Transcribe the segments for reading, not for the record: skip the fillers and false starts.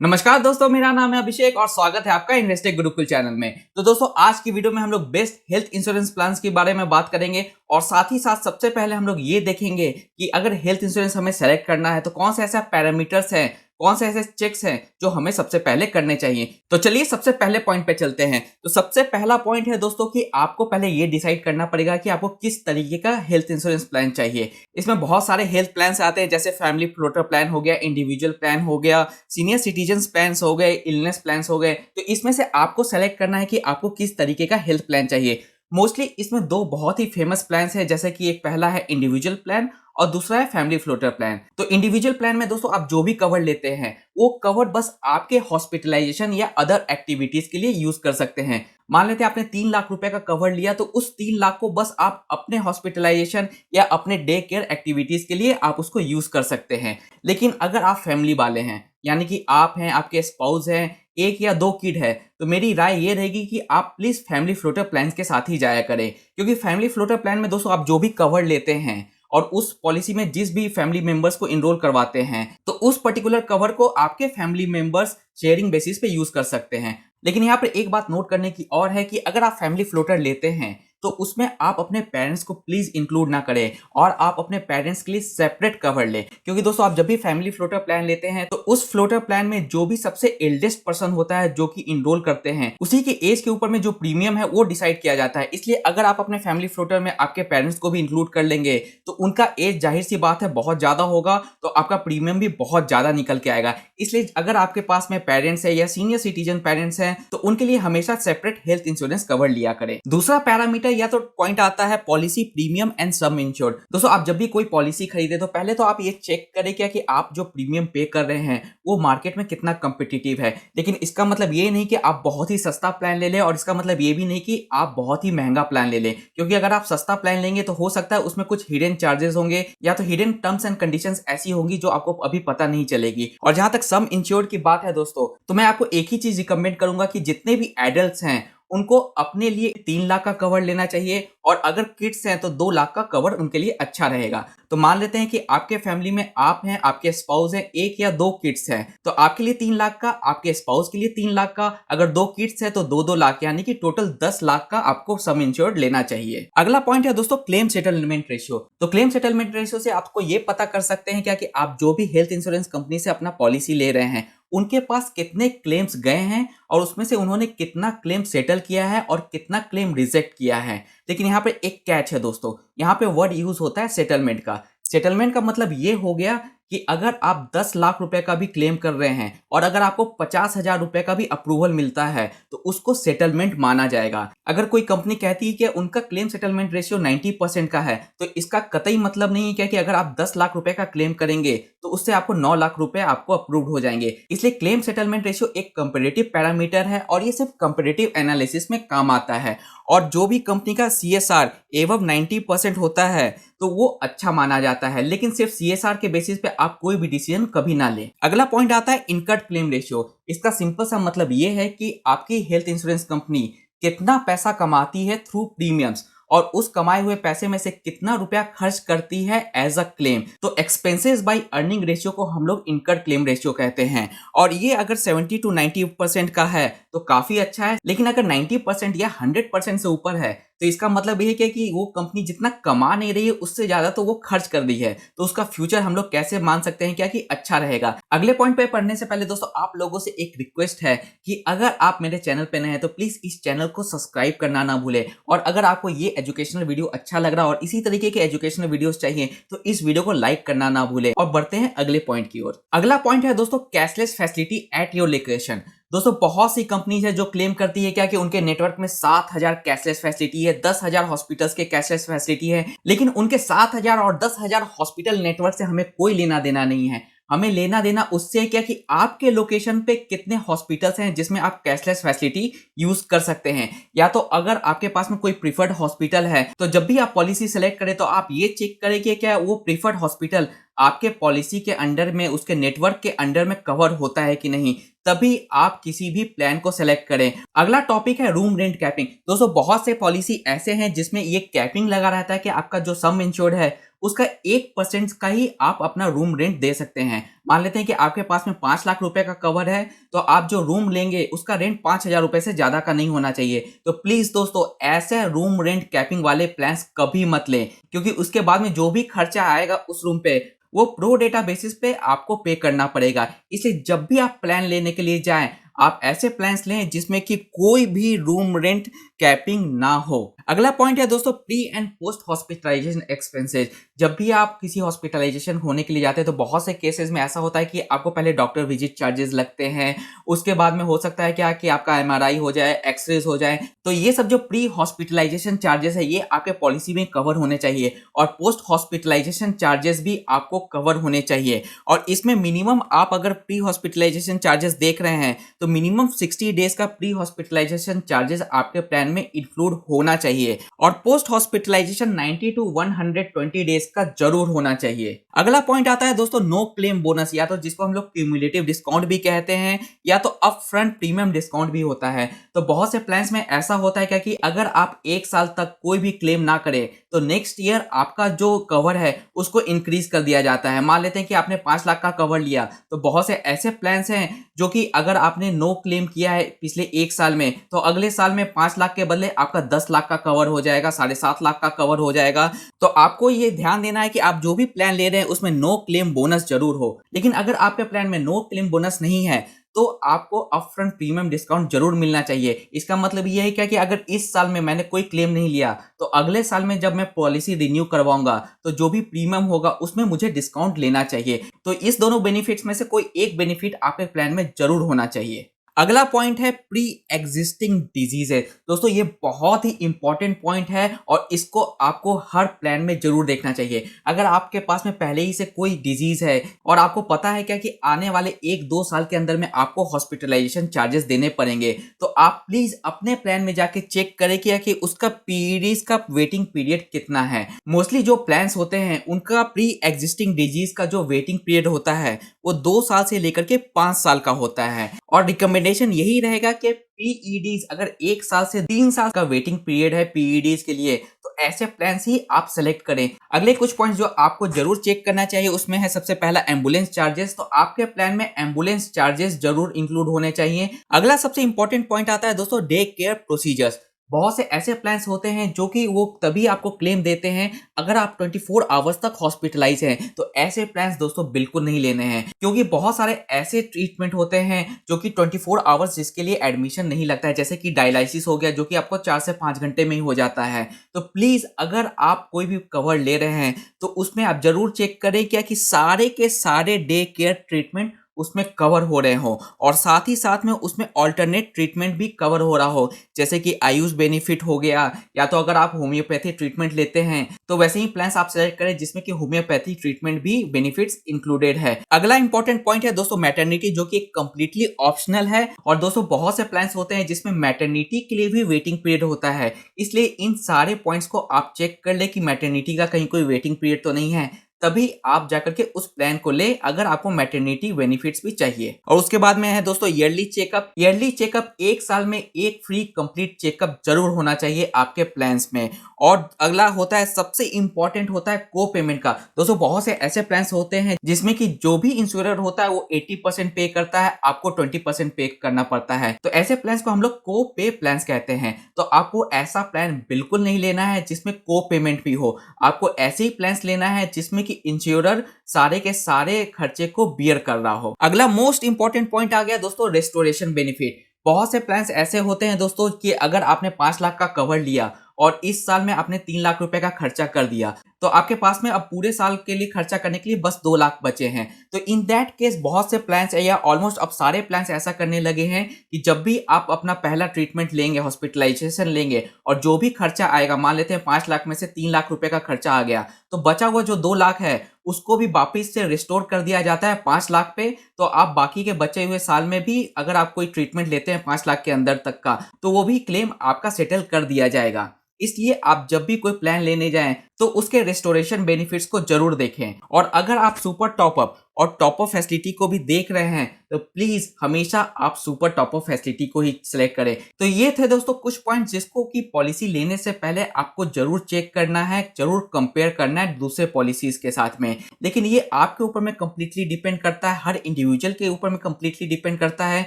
नमस्कार दोस्तों, मेरा नाम है अभिषेक और स्वागत है आपका इन्वेस्टेक गुरुकुल चैनल में। तो दोस्तों, आज की वीडियो में हम लोग बेस्ट हेल्थ इंश्योरेंस प्लान्स के बारे में बात करेंगे और साथ ही साथ सबसे पहले हम लोग ये देखेंगे कि अगर हेल्थ इंश्योरेंस हमें सेलेक्ट करना है तो कौन से ऐसे पैरामीटर्स हैं, कौन से ऐसे चेक्स हैं जो हमें सबसे पहले करने चाहिए। तो चलिए सबसे पहले पॉइंट पे चलते हैं। तो सबसे पहला पॉइंट है दोस्तों कि आपको पहले ये डिसाइड करना पड़ेगा कि आपको किस तरीके का हेल्थ इंश्योरेंस प्लान चाहिए। इसमें बहुत सारे हेल्थ प्लान्स आते हैं, जैसे फैमिली फ्लोटर प्लान हो गया, इंडिविजुअल प्लान हो गया, सीनियर सिटीजन प्लान हो गए, इलनेस प्लान हो गए। तो इसमें से आपको सेलेक्ट करना है कि आपको किस तरीके का हेल्थ प्लान चाहिए। मोस्टली इसमें दो बहुत ही फेमस प्लान्स हैं, जैसे कि एक पहला है इंडिविजुअल प्लान और दूसरा है फैमिली फ्लोटर प्लान। तो इंडिविजुअल प्लान में दोस्तों आप जो भी कवर लेते हैं वो कवर बस आपके हॉस्पिटलाइजेशन या अदर एक्टिविटीज के लिए यूज कर सकते हैं। मान लेते हैं आपने 3 लाख रुपए का कवर लिया, तो उस 3 लाख को बस आप अपने हॉस्पिटलाइजेशन या अपने डे केयर एक्टिविटीज के लिए आप उसको यूज कर सकते हैं। लेकिन अगर आप फैमिली वाले हैं, यानी कि आप हैं, आपके स्पाउस हैं, एक या दो किड है, तो मेरी राय ये रहेगी कि आप प्लीज फैमिली फ्लोटर प्लान के साथ ही जाया करें। क्योंकि फैमिली फ्लोटर प्लान में दोस्तों आप जो भी कवर लेते हैं और उस पॉलिसी में जिस भी फैमिली मेंबर्स को इनरोल करवाते हैं, तो उस पर्टिकुलर कवर को आपके फैमिली मेंबर्स शेयरिंग बेसिस पे यूज कर सकते हैं। लेकिन यहाँ पर एक बात नोट करने की और है कि अगर आप फैमिली फ्लोटर लेते हैं तो उसमें आप अपने पेरेंट्स को प्लीज इंक्लूड ना करें और आप अपने पेरेंट्स के लिए सेपरेट कवर लें। क्योंकि दोस्तों आप जब भी फैमिली फ्लोटर प्लान लेते हैं तो उस फ्लोटर प्लान में जो भी सबसे एल्डेस्ट पर्सन होता है जो कि इनरोल करते हैं, उसी के एज के ऊपर में जो प्रीमियम है वो डिसाइड किया जाता है। इसलिए अगर आप अपने फैमिली फ्लोटर में आपके पेरेंट्स को भी इंक्लूड कर लेंगे तो उनका एज जाहिर सी बात है बहुत ज्यादा होगा, तो आपका प्रीमियम भी बहुत ज्यादा निकल के आएगा। इसलिए अगर आपके पास में पेरेंट्स है या सीनियर सिटीजन पेरेंट्स हैं तो उनके लिए हमेशा सेपरेट हेल्थ इंश्योरेंस कवर लिया करें। दूसरा पैरामीटर या तो पॉइंट आता है policy premium and some insured. दोस्तों आप जब भी कोई पॉलिसी खरीदे तो पहले तो आप ये चेक करें क्या कि आप जो प्रीमियम पे कर रहे हैं वो मार्केट में कितना कंपिटिटिव है। लेकिन इसका मतलब ये नहीं कि आप बहुत ही सस्ता प्लान ले लें और इसका मतलब ये भी नहीं कि आप बहुत ही महंगा प्लान ले लें। क्योंकि अगर आप सस्ता प्लान लेंगे तो हो सकता है उसमें कुछ हिडन चार्जेस होंगे या तो हिडन टर्म्स एंड कंडीशंस ऐसी होंगी जो आपको अभी पता नहीं चलेगी। और जहां तक सम इंश्योर्ड की बात है दोस्तों, तो मैं आपको एक ही चीज रिकमेंड करूंगा कि जितने भी एडल्ट्स हैं उनको अपने लिए 3 लाख का कवर लेना चाहिए और अगर किड्स हैं तो 2 लाख का कवर उनके लिए अच्छा रहेगा। तो मान लेते हैं कि आपके फैमिली में आप हैं, आपके स्पाउस हैं, एक या दो किड्स हैं, तो आपके लिए 3 लाख का, आपके स्पाउस के लिए 3 लाख का, अगर 2 किड्स है तो 2-2 लाख, यानी कि टोटल 10 लाख का आपको सम इंश्योर्ड लेना चाहिए। अगला पॉइंट है दोस्तों क्लेम सेटलमेंट रेशियो। तो क्लेम सेटलमेंट रेशियो से आपको ये पता कर सकते हैं क्या कि आप जो भी हेल्थ इंश्योरेंस कंपनी से अपना पॉलिसी ले रहे हैं उनके पास कितने क्लेम्स गए हैं और उसमें से उन्होंने कितना क्लेम सेटल किया है और कितना क्लेम रिजेक्ट किया है। लेकिन यहाँ पे एक कैच है दोस्तों, यहाँ पे वर्ड यूज होता है सेटलमेंट का। सेटलमेंट का मतलब ये हो गया कि अगर आप 10 लाख रुपए का भी क्लेम कर रहे हैं और अगर आपको 50,000 रुपए का भी अप्रूवल मिलता है तो उसको सेटलमेंट माना जाएगा। अगर कोई कंपनी कहती है कि उनका क्लेम सेटलमेंट रेशियो 90% का है तो इसका कतई मतलब नहीं है क्या कि अगर आप 10 लाख रुपए का क्लेम करेंगे तो उससे आपको 9 लाख रुपए आपको अप्रूव हो जाएंगे। इसलिए क्लेम सेटलमेंट रेशियो एक कंपैरेटिव पैरामीटर है और ये सिर्फ कंपैरेटिव एनालिसिस में काम आता है। और जो भी कंपनी का CSR एवं 90% होता है तो वो अच्छा माना जाता है, लेकिन सिर्फ CSR के बेसिस पे आप कोई भी डिसीजन कभी ना लें। अगला पॉइंट आता है इनकर्ड क्लेम रेशियो। इसका सिंपल सा मतलब ये है कि आपकी हेल्थ इंश्योरेंस कंपनी कितना पैसा कमाती है थ्रू प्रीमियम्स और उस कमाए हुए पैसे में से कितना रुपया खर्च करती है एज अ क्लेम। तो एक्सपेंसेस बाय अर्निंग रेशियो को हम लोग इनकर्ड क्लेम रेशियो कहते हैं और ये अगर 70 to 90% का है तो काफी अच्छा है। लेकिन अगर 90% या 100% से ऊपर है तो इसका मतलब ये है कि वो कंपनी जितना कमा नहीं रही है उससे ज्यादा तो वो खर्च कर रही है, तो उसका फ्यूचर हम लोग कैसे मान सकते हैं क्या कि अच्छा रहेगा। अगले पॉइंट पे पढ़ने से पहले दोस्तों आप लोगों से एक रिक्वेस्ट है कि अगर आप मेरे चैनल पे नए हैं तो प्लीज इस चैनल को सब्सक्राइब करना ना भूले और अगर आपको ये एजुकेशनल वीडियो अच्छा लग रहा है और इसी तरीके के एजुकेशनल वीडियोस चाहिए तो इस वीडियो को लाइक करना ना भूले। और बढ़ते हैं अगले पॉइंट की ओर। अगला पॉइंट है दोस्तों cashless facility at your location. दोस्तों बहुत सी कंपनीज है जो क्लेम करती है क्या कि उनके नेटवर्क में 7,000 कैशलेस फैसिलिटी है, 10,000 हॉस्पिटल्स के कैशलेस फैसिलिटी है। लेकिन उनके 7,000 और 10,000 हॉस्पिटल नेटवर्क से हमें कोई लेना देना नहीं है। हमें लेना देना उससे क्या कि आपके लोकेशन पे कितने हॉस्पिटल्स हैं जिसमें आप कैशलेस फैसिलिटी यूज कर सकते हैं। या तो अगर आपके पास में कोई प्रीफर्ड हॉस्पिटल है तो जब भी आप पॉलिसी सेलेक्ट करें तो आप ये चेक करें कि क्या वो प्रीफर्ड हॉस्पिटल आपके पॉलिसी के अंडर में, उसके नेटवर्क के अंडर में कवर होता है कि नहीं, तभी आप किसी भी प्लान को सेलेक्ट करें। अगला टॉपिक है रूम रेंट कैपिंग। दोस्तों बहुत से पॉलिसी ऐसे हैं जिसमें ये कैपिंग लगा रहता है कि आपका जो सम इंश्योर्ड है उसका 1% का ही आप अपना रूम रेंट दे सकते हैं। मान लेते हैं कि आपके पास में 5 लाख रुपए का कवर है, तो आप जो रूम लेंगे उसका रेंट 5,000 रुपए से ज्यादा का नहीं होना चाहिए। तो प्लीज दोस्तों, ऐसे रूम रेंट कैपिंग वाले प्लान्स कभी मत लें, क्योंकि उसके बाद में जो भी खर्चा आएगा उस रूम पे वो प्रो डेटा बेसिस पे आपको पे करना पड़ेगा। इसलिए जब भी आप प्लान लेने के लिए जाएं, आप ऐसे प्लान्स लें जिसमें कि कोई भी रूम रेंट कैपिंग ना हो। अगला पॉइंट है दोस्तों, pre and post hospitalization expenses. जब भी आप किसी हॉस्पिटलाइजेशन होने के लिए जाते हैं तो बहुत से केसेस में ऐसा होता है कि आपको पहले डॉक्टर विजिट चार्जेस लगते हैं, उसके बाद में हो सकता है क्या कि आपका एमआरआई हो जाए, एक्सरेज हो जाए। तो ये सब जो प्री हॉस्पिटलाइजेशन चार्जेस है ये आपके पॉलिसी में कवर होने चाहिए, और पोस्ट हॉस्पिटलाइजेशन चार्जेस भी आपको कवर होने चाहिए। और इसमें मिनिमम आप अगर प्री हॉस्पिटलाइजेशन चार्जेस देख रहे हैं तो मिनिमम 60 डेज का प्री हॉस्पिटलाइजेशन चार्जेस आपके प्लान में इंक्लूड होना चाहिए, और पोस्ट हॉस्पिटलाइजेशन 90 टू 120 डेज का जरूर होना चाहिए। अगला पॉइंट आता है दोस्तों, नो क्लेम बोनस, या तो जिसको हम लोग क्यूमुलेटिव डिस्काउंट भी कहते हैं, या तो अप फ्रंट प्रीमियम डिस्काउंट भी होता है। तो बहुत से प्लान्स में ऐसा होता है क्या कि अगर आप 1 साल तक कोई भी क्लेम ना करें तो नेक्स्ट ईयर आपका जो कवर है उसको इंक्रीज कर दिया जाता है। मान लेते हैं कि आपने 5 लाख का कवर लिया, तो बहुत से ऐसे प्लान्स हैं जो कि अगर आपने नो क्लेम किया है पिछले 1 साल में, तो अगले साल में 5 लाख के बदले आपका 10 लाख का कवर हो जाएगा, 7.5 लाख का कवर हो जाएगा। तो आपको ये ध्यान देना है कि आप जो भी प्लान ले रहे हैं उसमें नो क्लेम बोनस जरूर हो। लेकिन अगर आपके प्लान में नो क्लेम बोनस नहीं है तो आपको अपफ्रंट प्रीमियम डिस्काउंट जरूर मिलना चाहिए। इसका मतलब ये है क्या कि अगर इस साल में मैंने कोई क्लेम नहीं लिया तो अगले साल में जब मैं पॉलिसी रिन्यू करवाऊंगा तो जो भी प्रीमियम होगा उसमें मुझे डिस्काउंट लेना चाहिए। तो इस दोनों बेनिफिट्स में से कोई एक बेनिफिट आपके प्लान में जरूर होना चाहिए। अगला पॉइंट है प्री एग्जिस्टिंग डिजीजेज। दोस्तों ये बहुत ही इंपॉर्टेंट पॉइंट है और इसको आपको हर प्लान में जरूर देखना चाहिए। अगर आपके पास में पहले ही से कोई डिजीज है और आपको पता है क्या कि आने वाले 1-2 साल के अंदर में आपको हॉस्पिटलाइजेशन चार्जेस देने पड़ेंगे, तो आप प्लीज अपने प्लान में जाके चेक करें क्या कि उसका पीरियड का वेटिंग पीरियड कितना है। मोस्टली जो प्लान्स होते हैं उनका प्री एग्जिस्टिंग डिजीज का जो वेटिंग पीरियड होता है वो 2 साल से लेकर के 5 साल का होता है, और रिकमेंडेशन यही रहेगा कि पीईडीज अगर 1 साल से 3 साल का वेटिंग पीरियड है पीईडीज के लिए तो ऐसे प्लान्स ही आप सेलेक्ट करें। अगले कुछ पॉइंट्स जो आपको जरूर चेक करना चाहिए उसमें है सबसे पहला एम्बुलेंस चार्जेस। तो आपके प्लान में एम्बुलेंस चार्जेस जरूर इंक्लूड होने चाहिए। अगला सबसे इंपॉर्टेंट पॉइंट आता है दोस्तों, डे केयर प्रोसीजर्स। बहुत से ऐसे प्लान्स होते हैं जो कि वो तभी आपको क्लेम देते हैं अगर आप 24 आवर्स तक हॉस्पिटलाइज हैं। तो ऐसे प्लान्स दोस्तों बिल्कुल नहीं लेने हैं, क्योंकि बहुत सारे ऐसे ट्रीटमेंट होते हैं जो कि 24 आवर्स जिसके लिए एडमिशन नहीं लगता है, जैसे कि डायलिसिस हो गया जो कि आपको 4 से 5 घंटे में ही हो जाता है। तो प्लीज अगर आप कोई भी कवर ले रहे हैं तो उसमें आप जरूर चेक करें क्या कि सारे के सारे डे केयर ट्रीटमेंट उसमें कवर हो रहे हो, और साथ ही साथ में उसमें ऑल्टरनेट ट्रीटमेंट भी कवर हो रहा हो, जैसे कि आयुष बेनिफिट हो गया, या तो अगर आप होम्योपैथी ट्रीटमेंट लेते हैं तो वैसे ही प्लान्स आप सेलेक्ट करें जिसमें कि होम्योपैथी ट्रीटमेंट भी बेनिफिट्स इंक्लूडेड है। अगला इंपॉर्टेंट पॉइंट है दोस्तों मैटरनिटी, जो कि कंप्लीटली ऑप्शनल है। और दोस्तों बहुत से प्लान्स होते हैं जिसमें मैटरनिटी के लिए भी वेटिंग पीरियड होता है, इसलिए इन सारे पॉइंट्स को आप चेक कर ले कि मैटरनिटी का कहीं कोई वेटिंग पीरियड तो नहीं है, तभी आप जाकर के उस प्लान को ले अगर आपको मैटरनिटी बेनिफिट्स भी चाहिए। और उसके बाद में है दोस्तों ईयरली चेकअप। ईयरली चेकअप 1 साल में एक फ्री कंप्लीट चेकअप जरूर होना चाहिए आपके प्लान्स में। और अगला होता है सबसे इंपॉर्टेंट होता है को पेमेंट का। दोस्तों बहुत से ऐसे प्लान्स होते हैं जिसमें कि जो भी इंश्योरर होता है वो 80% पे करता है, आपको 20% पे करना पड़ता है। तो ऐसे प्लान्स को हम लोग को पे प्लान्स कहते हैं। तो आपको ऐसा प्लान बिल्कुल नहीं लेना है जिसमें को पेमेंट भी हो। आपको ऐसे ही प्लान्स लेना है जिसमें कि इंश्योरर सारे के सारे खर्चे को बियर कर रहा हो। अगला मोस्ट इंपॉर्टेंट पॉइंट आ गया दोस्तों, रेस्टोरेशन बेनिफिट। बहुत से प्लान्स ऐसे होते हैं दोस्तों कि अगर आपने 5 लाख का कवर लिया और इस साल में आपने 3 लाख रुपए का खर्चा कर दिया, तो आपके पास में अब पूरे साल के लिए खर्चा करने के लिए बस 2 लाख बचे हैं। तो इन दैट केस बहुत से प्लान्स या ऑलमोस्ट अब सारे प्लान्स ऐसा करने लगे हैं कि जब भी आप अपना पहला ट्रीटमेंट लेंगे, हॉस्पिटलाइजेशन लेंगे, और जो भी खर्चा आएगा, मान लेते हैं 5 लाख में से 3 लाख रुपए का खर्चा आ गया, तो बचा हुआ जो 2 लाख है उसको भी वापिस से रिस्टोर कर दिया जाता है 5 लाख पे। तो आप बाकी के बचे हुए साल में भी अगर आप कोई ट्रीटमेंट लेते हैं 5 लाख के अंदर तक का, तो वो भी क्लेम आपका सेटल कर दिया जाएगा। इसलिए आप जब भी कोई प्लान लेने जाएं तो उसके रेस्टोरेशन बेनिफिट्स को जरूर देखें। और अगर आप सुपर टॉपअप और टॉप अप फैसिलिटी को भी देख रहे हैं तो प्लीज हमेशा आप सुपर टॉप अप फैसिलिटी को ही सिलेक्ट करें। तो ये थे दोस्तों कुछ पॉइंट जिसको कि पॉलिसी लेने से पहले आपको जरूर चेक करना है, जरूर कंपेयर करना है दूसरे पॉलिसीज के साथ में। लेकिन ये आपके ऊपर में कंप्लीटली डिपेंड करता है, हर इंडिविजुअल के ऊपर में कंप्लीटली डिपेंड करता है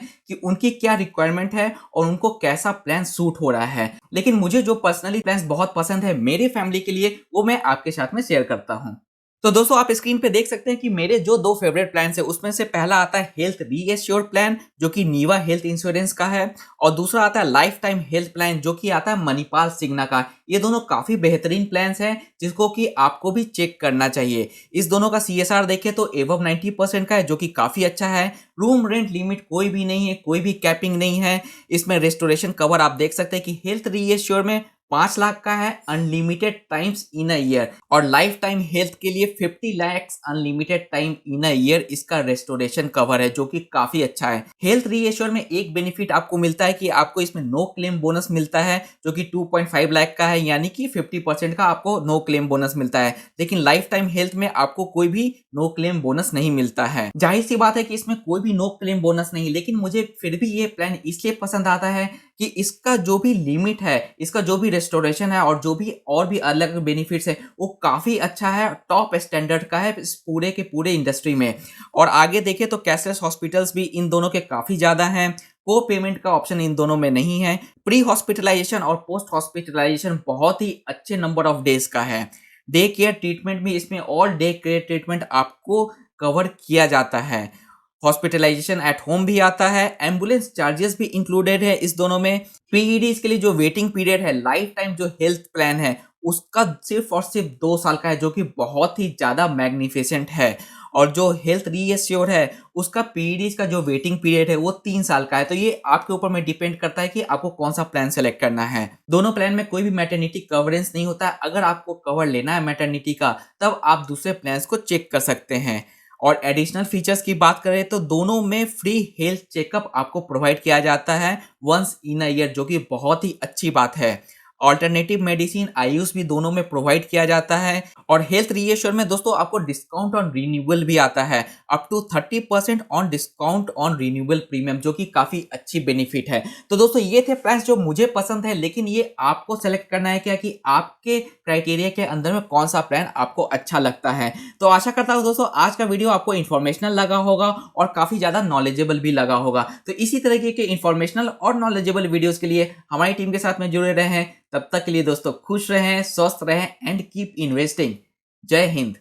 कि उनकी क्या रिक्वायरमेंट है और उनको कैसा प्लान सूट हो रहा है। लेकिन मुझे जो पर्सनली प्लान बहुत पसंद है मेरे फैमिली के लिए वो मैं आपके साथ में शेयर करता हूँ। तो दोस्तों आप स्क्रीन पे देख सकते हैं कि मेरे जो दो फेवरेट प्लान है उसमें से पहला आता है हेल्थ रीएश्योर प्लान जो कि नीवा हेल्थ इंश्योरेंस का है, और दूसरा आता है लाइफ टाइम हेल्थ प्लान जो कि आता है मणिपाल सिग्ना का। ये दोनों काफी बेहतरीन प्लान्स हैं जिसको कि आपको भी चेक करना चाहिए। इस दोनों का CSR देखें तो एबव 90% का है जो कि काफी अच्छा है। रूम रेंट लिमिट कोई भी नहीं है, कोई भी कैपिंग नहीं है। इसमें रेस्टोरेशन कवर आप देख सकते हैं कि हेल्थ रीएश्योर में 5 लाख का है unlimited times in a year, और लाइफ टाइम हेल्थ के लिए 50 lakh unlimited time in a year इसका रेस्टोरेशन कवर है जो कि काफी अच्छा है। हेल्थ रीएश्योर में एक बेनिफिट आपको मिलता है कि आपको इसमें नो क्लेम बोनस मिलता है जो कि 2.5 लाख का है, यानी कि 50% का आपको नो क्लेम बोनस मिलता है। लेकिन लाइफ टाइम हेल्थ में आपको कोई भी नो क्लेम बोनस नहीं मिलता है। जाहिर सी बात है कि इसमें कोई भी नो क्लेम बोनस नहीं, लेकिन मुझे फिर भी ये प्लान इसलिए पसंद आता है कि इसका जो भी लिमिट है, इसका जो भी रेस्टोरेशन है और भी अलग बेनिफिट्स है वो काफी अच्छा है, टॉप स्टैंडर्ड का है इस पूरे के पूरे इंडस्ट्री में। और आगे देखें तो कैशलेस हॉस्पिटल्स भी इन दोनों के काफी ज्यादा हैं। को पेमेंट का ऑप्शन इन दोनों में नहीं है। प्री हॉस्पिटलाइजेशन और पोस्ट हॉस्पिटलाइजेशन बहुत ही अच्छे नंबर ऑफ डेज का है। डे केयर ट्रीटमेंट भी इसमें ऑल डे केयर ट्रीटमेंट आपको कवर किया जाता है। हॉस्पिटलाइजेशन एट होम भी आता है। एम्बुलेंस चार्जेस भी इंक्लूडेड है इस दोनों में। पीईडीज के लिए जो वेटिंग पीरियड है लाइफ टाइम जो हेल्थ प्लान है उसका सिर्फ और सिर्फ 2 साल का है जो कि बहुत ही ज्यादा मैग्निफिसेंट है। और जो हेल्थ रीएश्योर है उसका पीईडीज का जो वेटिंग पीरियड है वो 3 साल का है। तो ये आपके ऊपर में डिपेंड करता है कि आपको कौन सा प्लान सेलेक्ट करना है। दोनों प्लान में कोई भी मैटरनिटी कवरेंस नहीं होता है। अगर आपको कवर लेना है मैटरनिटी का तब आप दूसरे प्लान को चेक कर सकते हैं। और एडिशनल फीचर्स की बात करें तो दोनों में फ्री हेल्थ चेकअप आपको प्रोवाइड किया जाता है वंस इन अ ईयर जो कि बहुत ही अच्छी बात है। ऑल्टरनेटिव मेडिसिन आयुष भी दोनों में प्रोवाइड किया जाता है। और हेल्थ रीएश्योर में दोस्तों आपको डिस्काउंट ऑन रिन्यूएबल भी आता है, up to 30% on discount on renewable premium जो कि काफी अच्छी बेनिफिट है। तो दोस्तों ये थे प्लान्स जो मुझे पसंद है, लेकिन ये आपको सेलेक्ट करना है क्या कि आपके क्राइटेरिया के अंदर में कौन सा प्लान आपको अच्छा लगता है। तो आशा करता हूँ दोस्तों आज का वीडियो आपको इन्फॉर्मेशनल लगा होगा और काफी ज्यादा नॉलेजेबल भी लगा होगा। तो इसी तरीके के इन्फॉर्मेशनल और नॉलेजेबल वीडियोस के लिए हमारी टीम के साथ में जुड़े रहें। तब तक के लिए दोस्तों खुश रहें, स्वस्थ रहें एंड कीप इन्वेस्टिंग। जय हिंद।